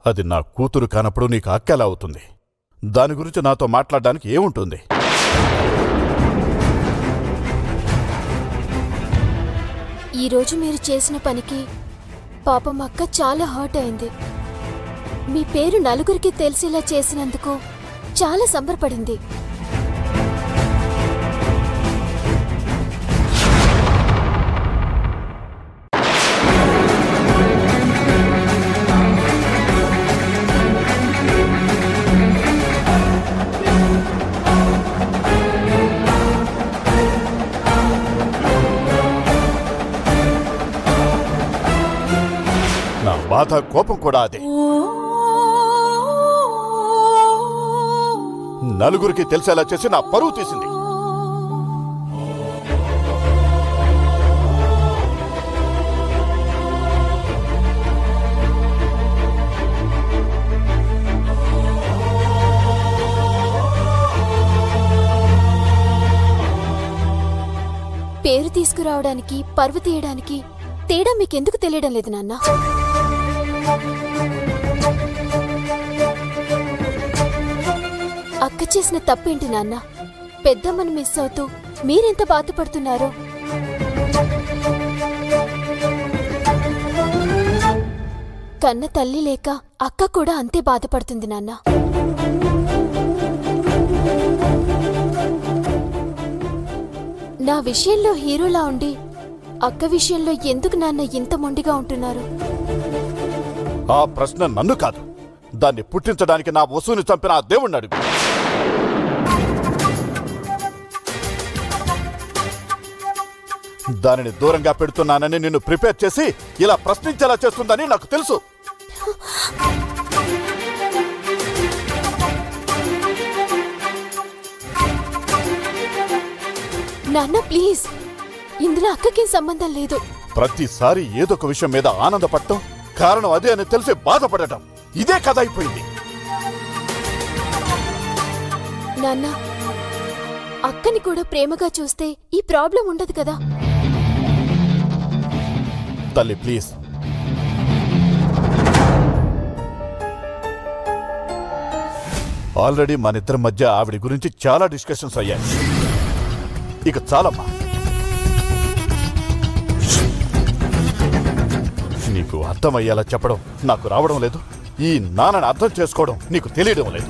అది నా కూతురు కానప్పుడు నీకు అక్క ఎలా అవుతుంది? దాని గురించి నాతో మాట్లాడడానికి ఏముంటుంది? ఈరోజు మీరు చేసిన పనికి పాపం అక్క చాలా హర్ట్ అయింది. మీ పేరు నలుగురికి తెలిసేలా చేసినందుకు చాలా సంబరపడింది. నా బాధ కోపం కూడా అదే. నలుగురికి తెలిసేలా చేసి నా పరువు తీసింది. పేరు తీసుకురావడానికి పరువు తీయడానికి తేడా మీకెందుకు తెలియడం లేదు నాన్న? అక్క చేసిన తప్పేంటి నాన్న? పెద్దమ్మను మిస్ అవుతూ మీరెంత బాధపడుతున్నారో. కన్న తల్లి లేక అక్క కూడా అంతే బాధపడుతుంది నాన్న. నా విషయంలో హీరోలా ఉండి అక్క విషయంలో ఎందుకు నాన్న ఇంత మొండిగా ఉంటున్నారు? ఆ ప్రశ్న నన్ను కాదు, దాన్ని పుట్టించడానికి నా వసుని చంపిన ఆ దేవుణ్ణి అడుగు. దానిని దూరంగా పెడుతున్నానని నిన్ను ప్రిపేర్ చేసి ఇలా ప్రశ్నించేలా చేస్తుందని నాకు తెలుసు. నాన్న ప్లీజ్, ఇందులో అక్కకేం సంబంధం లేదు. ప్రతిసారి ఏదో ఒక విషయం మీద ఆనందపడటం, కారణం అదే అని తెలిసి బాధపడటం, ఇదే కథ అయిపోయింది. నాన్న, అక్కని కూడా ప్రేమగా చూస్తే ఈ ప్రాబ్లం ఉండదు కదా. తల్లి ప్లీజ్, ఆల్రెడీ మనిద్దరి మధ్య ఆవిడ గురించి చాలా డిస్కషన్స్ అయ్యాయి. ఇక చాలమ్మా. నీకు అర్థమయ్యేలా చెప్పడం నాకు రావడం లేదు. ఈ నాన్నని అర్థం చేసుకోవడం నీకు తెలియడం లేదు.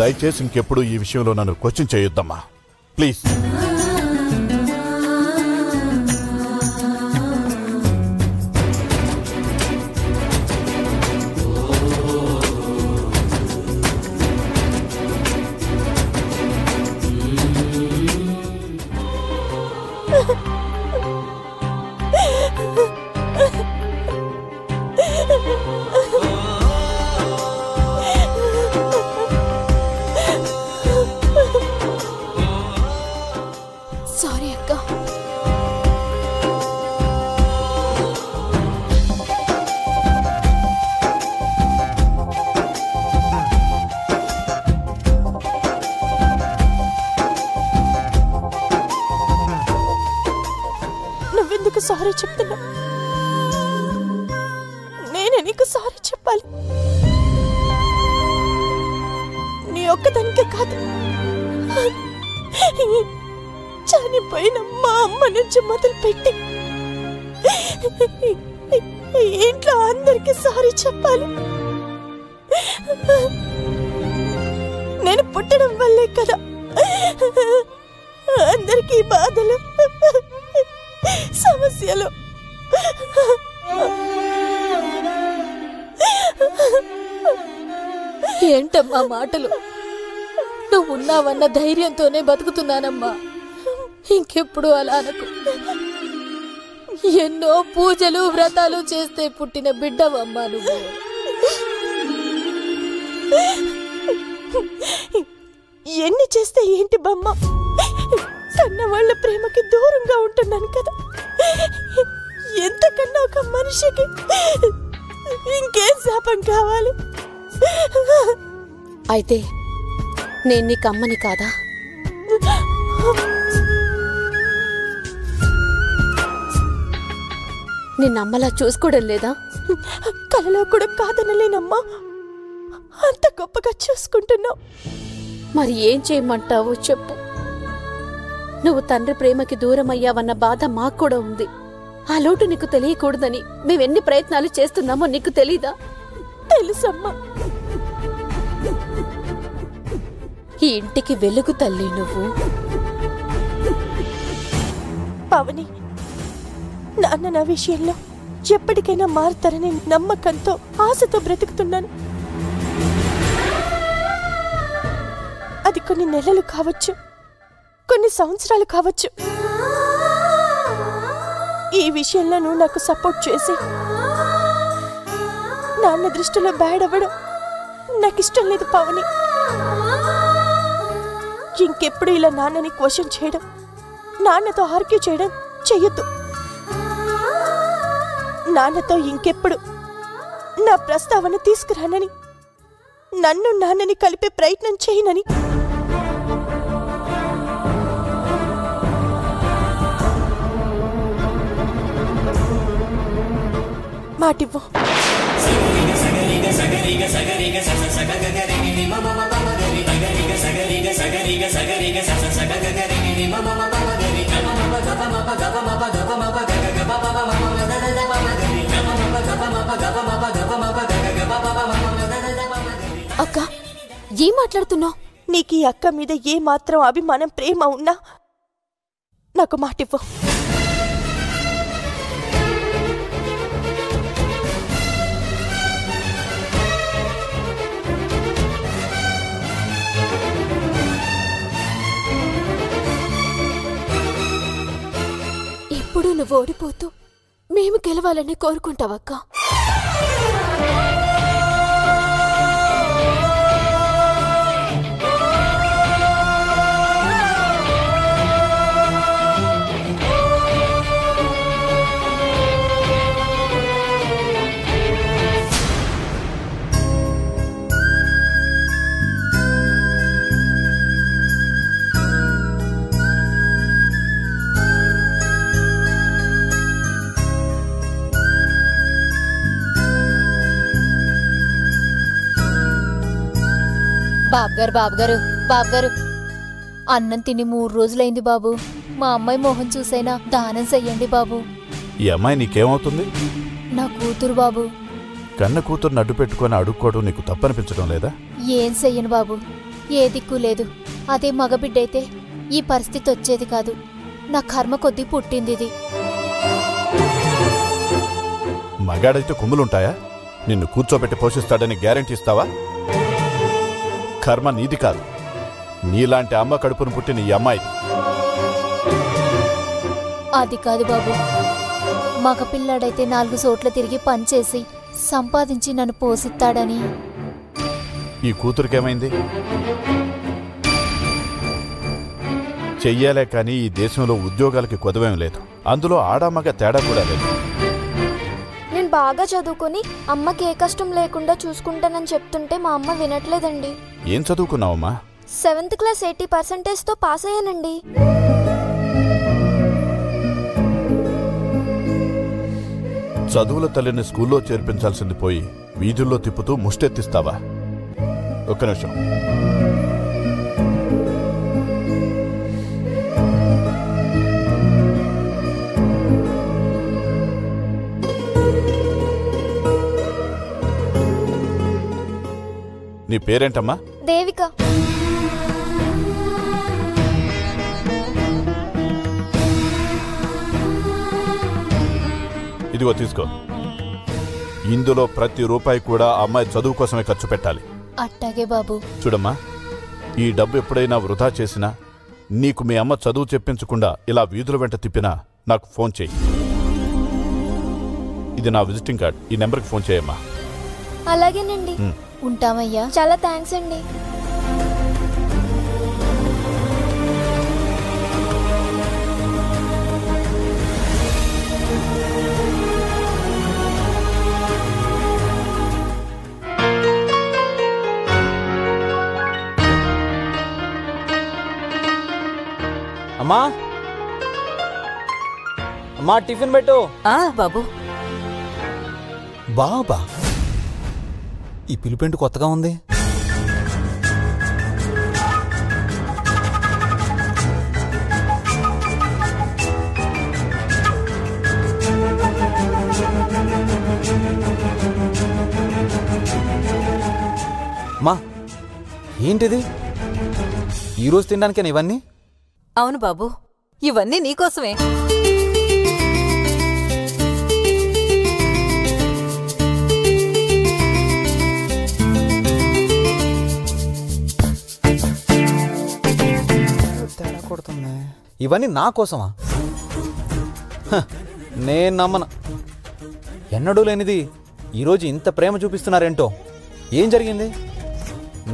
దయచేసి ఇంకెప్పుడు ఈ విషయంలో నన్ను క్వశ్చన్ చేయొద్దమ్మా ప్లీజ్. సారీ అక్క. నువ్వెందుకు సారీ చెప్తున్నా? నేనే నీకు సారీ చెప్పాలి. నీ ఒక్కదానికే కాదు, చనిపోయిన మా అమ్మ నుంచి మొదలుపెట్టి ఇంట్లో అందరికీ సారీ చెప్పాలి. నేను పుట్టడం వల్లే కదా అందరికీ బాధలు, సమస్యలు. ఏంటమ్మా మాటలు? నువ్వున్నావన్న ధైర్యంతోనే బతుకుతున్నానమ్మా. ఇంకెప్పుడు అలా అనకు. ఎన్నో పూజలు వ్రతాలు చేస్తే పుట్టిన బిడ్డవమ్మా నువ్వు. ఎన్ని చేస్తే ఏంటి బమ్మ? కన్న వాళ్ళ ప్రేమకి దూరంగా ఉంటున్నాను కదా. ఎంతకన్నా ఒక మనిషికి ఇంకేం శాపం కావాలి? అయితే నేను నీకు అమ్మని కాదా? నిన్నమ్మలా చూసుకోవడం లేదా? కలలో కూడా కాదనలేనమ్మా, అంత గొప్పగా చూసుకుంటున్నావు. మరి ఏం చేయమంటావో చెప్పు. నువ్వు తండ్రి ప్రేమకి దూరం అయ్యావన్న బాధ మాకు కూడా ఉంది. ఆ లోటు నీకు తెలియకూడదని మేమెన్ని ప్రయత్నాలు చేస్తున్నామో నీకు తెలీదా? తెలుసమ్మా. ఈ ఇంటికి వెలుగు తల్లి నువ్వు. పావని, నాన్న నా విషయంలో ఎప్పటికైనా మారుతారనే నమ్మకంతో ఆశతో బ్రతుకుతున్నాను. అది కొన్ని నెలలు కావచ్చు, కొన్ని సంవత్సరాలు కావచ్చు. ఈ విషయంలో నువ్వు నాకు సపోర్ట్ చేసి నాన్న దృష్టిలో బ్యాడ్ అవ్వడం నాకు ఇష్టం లేదు పావని. ఇంకెప్పుడు ఇలా నాన్నని క్వశ్చన్ చేయడం, నాన్నతో ఆర్గ్యూ చేయడం చెయ్యొద్దు. నాన్నతో ఇంకెప్పుడు నా ప్రస్తావన తీసుకురానని, నన్ను నాన్నని కలిపే ప్రయత్నం చేయనని. మాటివ్వు. అక్క, ఏం మాట్లాడుతున్నావు? నీకు ఈ అక్క మీద ఏ మాత్రం అభిమానం, ప్రేమ ఉన్నా నాకు మాటివ్వు. ఇప్పుడు నువ్వు ఓడిపోతూ మేము గెలవాలని కోరుకుంటావక్క. బాబుగారు అన్నం తిని 3 రోజులైంది బాబు. మా అమ్మాయి మొహం చూసైనా దానం చెయ్యండి బాబు. ఈ అమ్మాయి నీకేమవుతుంది? నా కూతురు బాబు. కన్న కూతురుని అడ్డు పెట్టుకుని అడుక్కోవడం నీకు తప్పనిపించడం లేదా? ఏం చెయ్యను బాబు, ఏ దిక్కు లేదు. అదే మగబిడ్డైతే ఈ పరిస్థితి వచ్చేది కాదు. నా కర్మ కొద్దీ పుట్టింది ఇది. మగాడైతే కొమ్ములుంటాయా? నిన్ను కూర్చోబెట్టి పోషిస్తాడని గ్యారెంటీ ఇస్తావా? కర్మ నీది కాదు, నీలాంటి అమ్మ కడుపును పుట్టిన ఈ అమ్మాయి. అది కాదు బాబు, మగ పిల్లాడైతే 4 చోట్ల తిరిగి పనిచేసి సంపాదించి నన్ను పోషిస్తాడని. ఈ కూతురికేమైంది? చెయ్యాలే కానీ ఈ దేశంలో ఉద్యోగాలకి కొదవేం లేదు. అందులో ఆడామగ తేడా కూడా లేదు. నేను బాగా చదువుకొని అమ్మకి ఏ కష్టం లేకుండా చూసుకుంటానని చెప్తుంటే మా అమ్మ వినట్లేదండి. ఏం చదువుకున్నావమ్మా? 7th క్లాస్ 80%తో పాస్ అయ్యానండి. చదువుల తల్లిని స్కూల్లో చేర్పించాల్సింది పోయి వీధుల్లో తిప్పుతూ ముష్టెత్తిస్తావా? ఒక్క నిమిషం. నీ పేరేంటమ్మా? దేవిక. ఇదిగో తీసుకో. ఇందులో ప్రతి రూపాయి కూడా అమ్మాయి చదువు కోసమే ఖర్చు పెట్టాలి. అట్టాగే బాబు. చూడమ్మా, ఈ డబ్బు ఎప్పుడైనా వృధా చేసినా, నీకు మీ అమ్మ చదువు చెప్పించకుండా ఇలా వీధుల వెంట తిప్పినా నాకు ఫోన్ చెయ్యి. ఇది నా విజిటింగ్ కార్డ్. ఈ నెంబర్కి ఫోన్ చేయమ్మా. అలాగేనండి. ఉంటామయ్యా. చాలా థ్యాంక్స్ అండి. అమ్మా, అమ్మా టిఫిన్ పెట్టు. బాబు బాబా, ఈ పిలుపేంటి కొత్తగా ఉంది? మా ఏంటిది? ఈరోజు తినడానికేనా ఇవన్నీ? అవును బాబు, ఇవన్నీ నీకోసమే. తేడా కొడుతుంది. ఇవన్నీ నా కోసమా? నేను నమ్మను. ఎన్నడూ లేనిది ఈరోజు ఇంత ప్రేమ చూపిస్తున్నారేంటో. ఏం జరిగింది?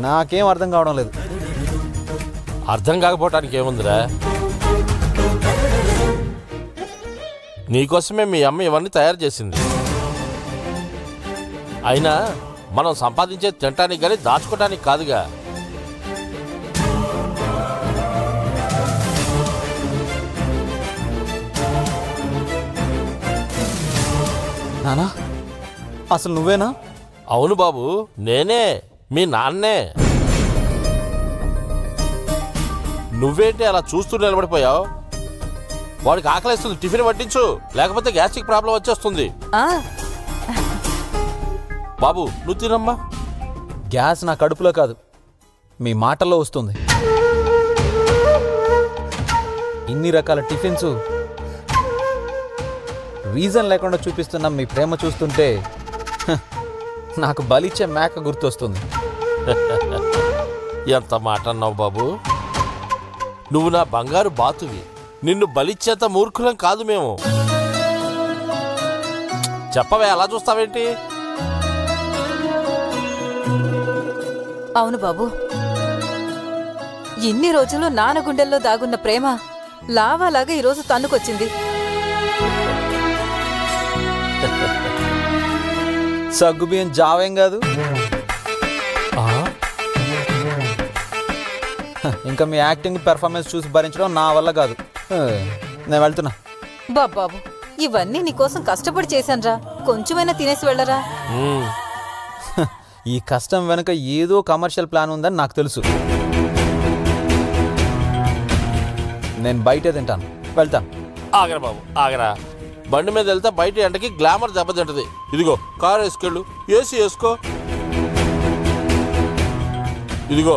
నాకేం అర్థం కావడం లేదు. అర్థం కాకపోవటానికి ఏముందిరా? నీకోసమే మీ అమ్మ ఇవన్నీ తయారు చేసింది. అయినా మనం సంపాదించే తినటానికి కానీ దాచుకోవటానికి కాదుగా. నానా, అసలు నువ్వేనా? అవును బాబు, నేనే, మీ నాన్నే. నువ్వేంటి అలా చూస్తూ నిలబడిపోయావు? వాడికి ఆకలిస్తుంది, టిఫిన్ పట్టించు, లేకపోతే గ్యాస్ట్రిక్ ప్రాబ్లం వచ్చేస్తుంది. బాబు నువ్వు తినమ్మా. గ్యాస్ నా కడుపులో కాదు, మీ మాటల్లో వస్తుంది. ఇన్ని రకాల టిఫిన్స్ రీజన్ లేకుండా చూపిస్తున్న మీ ప్రేమ చూస్తుంటే నాకు బలిచ్చే మేక గుర్తొస్తుంది. ఎంత మాట అన్నావు బాబు. నువ్వు నా బంగారు బాతువి. నిన్ను బలిచ్చేంత మూర్ఖులం కాదు మేము. చెప్పవే, అలా చూస్తావేంటి? అవును బాబు, ఇన్ని రోజులు నాన్న గుండెల్లో దాగున్న ప్రేమ లావాలాగా ఈరోజు తన్నుకొచ్చింది. సగ్గుబియ్యం జావేం కాదు. ఇంకా మీ యాక్టింగ్ పెర్ఫార్మెన్స్ చూసి భరించడం నా వల్ల కాదు. నేను వెళ్తున్నా. బాబాబు, ఇవన్నీ నీకోసం కష్టపడి చేశాన్రా, కొంచెమైనా తినేసి వెళ్ళరా. ఈ కష్టం వెనుక ఏదో కమర్షియల్ ప్లాన్ ఉందని నాకు తెలుసు. నేను బయటే తింటాను, వెళ్తాను. ఆగరా బాబు, ఆగరా. బండి మీద వెళ్తే బయట ఎండకి గ్లామర్ దెబ్బతింటది. ఇదిగో కారు వేసుకెళ్ళు, ఏసీ వేసుకో. ఇదిగో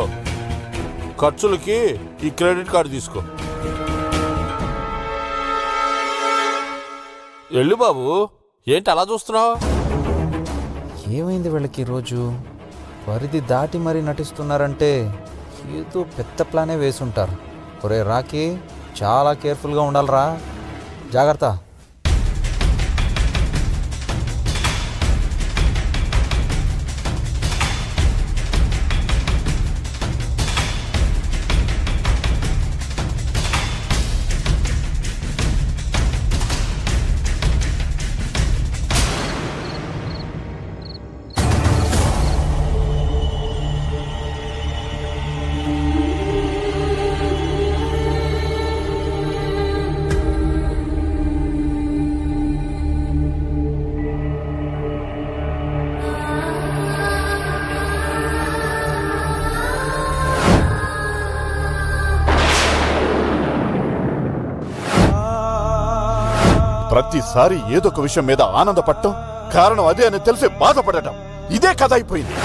ఖర్చులకి ఈ క్రెడిట్ కార్డు తీసుకో. వెళ్ళు బాబు. ఏంటి అలా చూస్తున్నావు? ఏమైంది వీళ్ళకి ఈరోజు? పరిధి దాటి మరీ నటిస్తున్నారంటే ఏదో పెద్ద ప్లానే వేసుంటారు. ఒరే రాకీ, చాలా కేర్ఫుల్గా ఉండాలిరా, జాగ్రత్త. ప్రతిసారి ఏదో ఒక విషయం మీద ఆనందపడటం, కారణం అదే అని తెలిసి బాధపడటం, ఇదే కథ అయిపోయింది.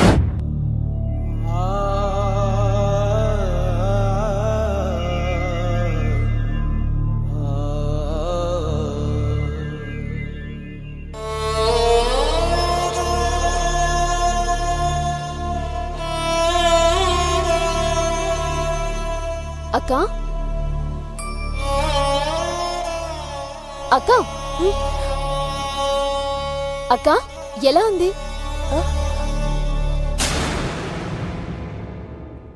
అక్క అక్క అక్క ఎలా ఉంది?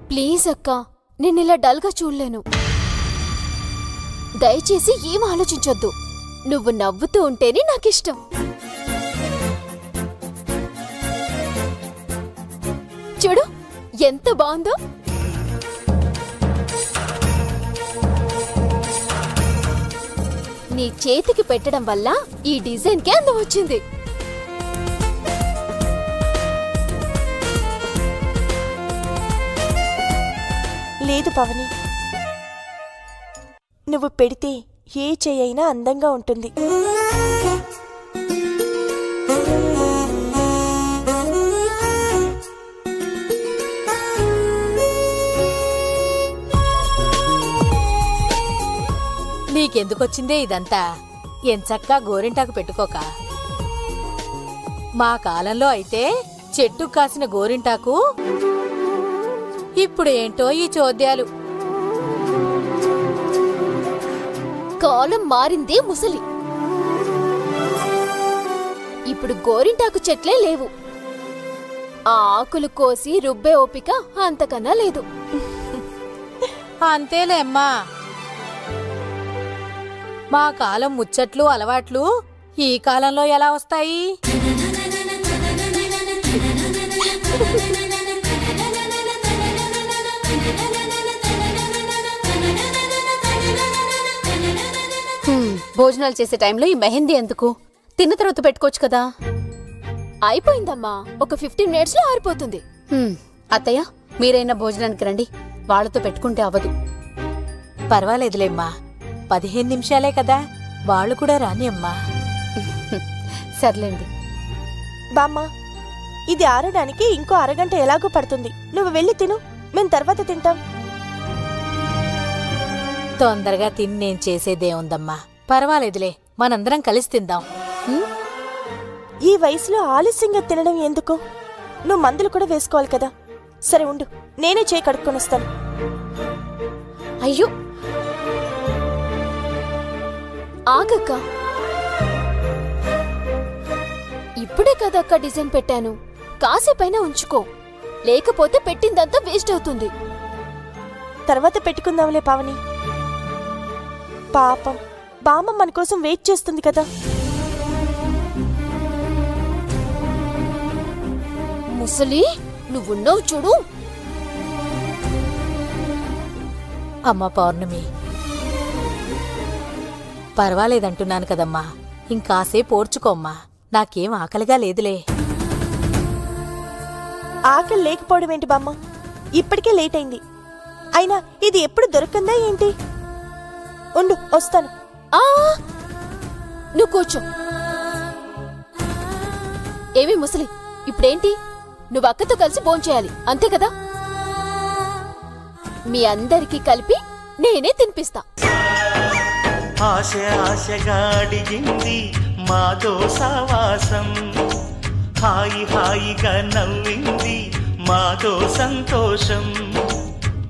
ప్లీజ్ అక్క, నేను ఇలా డల్గా చూడలేను. దయచేసి ఏం ఆలోచించొద్దు. నువ్వు నవ్వుతూ ఉంటేనే నాకిష్టం. చూడు ఎంత బాగుందో. నీ చేతికి పెట్టడం వల్ల ఈ డిజైన్ కి అందం వచ్చింది. లేదు పవని, నువ్వు పెడితే ఏ చేయైనా అందంగా ఉంటుంది. నీకెందుకొచ్చిందే ఇదంతా? ఎంచక్కా గోరింటాకు పెట్టుకోక. మా కాలంలో అయితే చెట్టు కాసిన గోరింటాకు, ఇప్పుడు ఏంటో ఈ చోద్యాలు. కాలం మారిందే ముసలి. ఇప్పుడు గోరింటాకు చెట్లే లేవు. ఆ ఆకులు కోసి రుబ్బే ఓపిక అంతకన్నా లేదు. అంతేలే అమ్మా, మా కాలం ముచ్చట్లు అలవాట్లు ఈ కాలంలో ఎలా వస్తాయి? భోజనాలు చేసే టైంలో ఈ మెహందీ ఎందుకు? తిన్న తర్వాత పెట్టుకోవచ్చు కదా. అయిపోయిందమ్మా, ఒక 15 minutes లో ఆరిపోతుంది. అత్తయ్య, మీరైనా భోజనానికి రండి, వాళ్ళతో పెట్టుకుంటే అవ్వదు. పర్వాలేదులేమ్మా, 15 నిమిషాలే కదా, వాళ్ళు కూడా రాని అమ్మా. సర్లేండి. బామ్మ, ఇది ఆరడానికి ఇంకో అరగంట ఎలాగో పడుతుంది. నువ్వు వెళ్ళి తిను, మేము తర్వాత తింటాం. తొందరగా తిని నేను చేసేదేముందమ్మా, పర్వాలేదులే, మనందరం కలిసి తిందాం. ఈ వయసులో ఆలస్యంగా తినడం ఎందుకు? నువ్వు మందులు కూడా వేసుకోవాలి కదా. సరే ఉండు, నేనే చేయి కడుక్కొని వస్తాను. అయ్యో ఆగక్క, ఇప్పుడే కదక్క డిజైన్ పెట్టాను, కాసేపైనా ఉంచుకో, లేకపోతే పెట్టిందంతా వేస్ట్ అవుతుంది. తర్వాత పెట్టుకుందాంలే పావని. పాపం బామ్మ మన కోసం వెయిట్ చేస్తుంది కదా. ముసలి, నువ్వున్నావు చూడు. అమ్మ పౌర్ణమి, పర్వాలేదంటున్నాను కదమ్మా, ఇంకాసేపు ఓర్చుకోమ్మా, నాకేం ఆకలిగా లేదులే. ఆకలి లేకపోవడం ఏంటి బామ్మ, ఇప్పటికే లేట్ అయింది. అయినా ఇది ఎప్పుడు దొరకందా ఏంటి? ఉండు, వస్తాను. నువ్వు కూర్చో. ఏమి ముసలి, ఇప్పుడేంటి? నువ్వు అక్కతో కలిసి భోంచేయాలి, అంతే కదా? మీ అందరికీ కలిపి నేనే తినిపిస్తా. ఆశ ఆశగా అడిగింది మాతో సావాసం, హాయి హాయిగా నవ్వింది మాతో సంతోషం,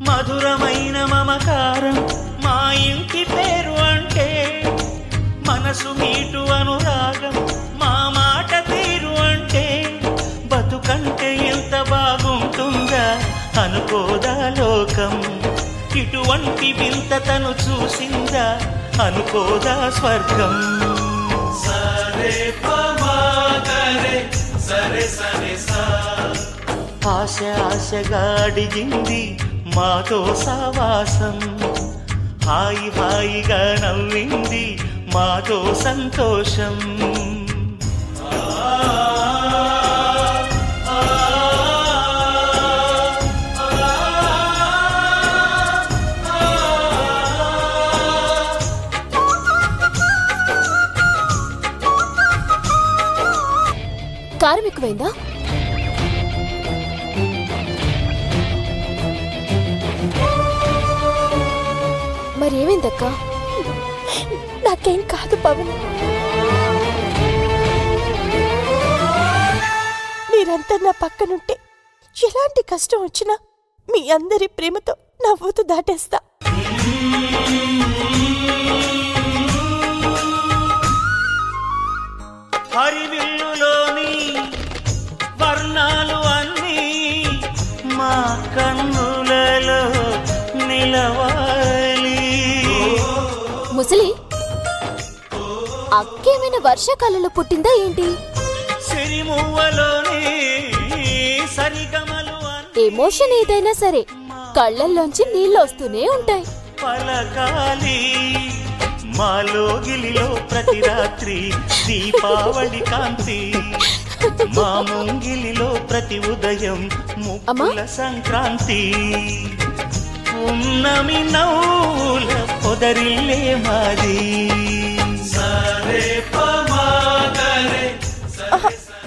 మధురమైన మమకారం మా ఇంటి పేరు అంటే, మనసు మీటు అనురాగం మా మాట తీరు అంటే, బతుకంటే ఎంత బాగుంటుందా అనుకోదా లోకం, ఇటువంటి వింత తను చూసిందా అనుకోదా స్వర్గం. సరే పమాగరే సరే సరే సా, ఆశ ఆశగా అడిగింది మాతో సావాసం, హాయి హాయిగా నవ్వింది మాతో సంతోషం. కారం ఎక్కువైందా? మరేమైందక్క? నాకేం కాదు పవన్, మీరంతా నా పక్కనుంటే ఎలాంటి కష్టం వచ్చినా మీ అందరి ప్రేమతో నవ్వుతూ దాటేస్తా. హరివిల్లులోని వర్ణాలు అన్నీ మా కన్నులలో నిలవాలి. ముసలి, అక్కేమైనా వర్షాకాలంలో పుట్టిందా ఏంటి? సిరిమువ్వలోని సరిగమలు ఎమోషన్ ఏదైనా సరే కళ్ళల్లోంచి నీళ్ళు వస్తూనే ఉంటాయి. పలకాలి మాలో గిలిలో ప్రతి రాత్రి దీపావళి కాంతి, మా ముంగిలిలో ప్రతి ఉదయం ముగ్గుల సంక్రాంతి. ఉన్నమి నవ్వుల పొదరిల్లే మాది.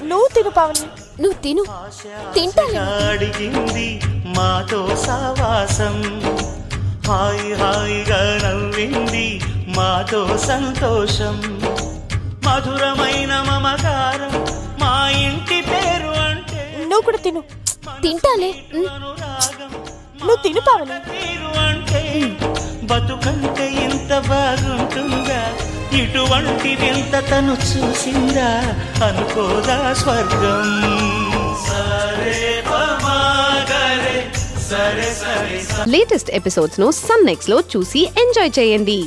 నువ్వు తిను పావని. నువ్వు తిను. అడిగింది మాతో సావాసం, హాయి హాయిగా నవ్వింది మాతో సంతోషం, మధురమైన మమకారం మా ఇంటి పేరు అంటే. నువ్వు కూడా తిను. తింటాలే. నువ్వు తిను పావని. అంటే బతుకంటే ఇంత బాగుంటుందా, ఇటువంటి వింత తను చూసిందా, అనుకోదా స్వర్గం. లేటెస్ట్ ఎపిసోడ్స్ ను సన్ నెక్స్ట్ లో చూసి ఎంజాయ్ చేయండి.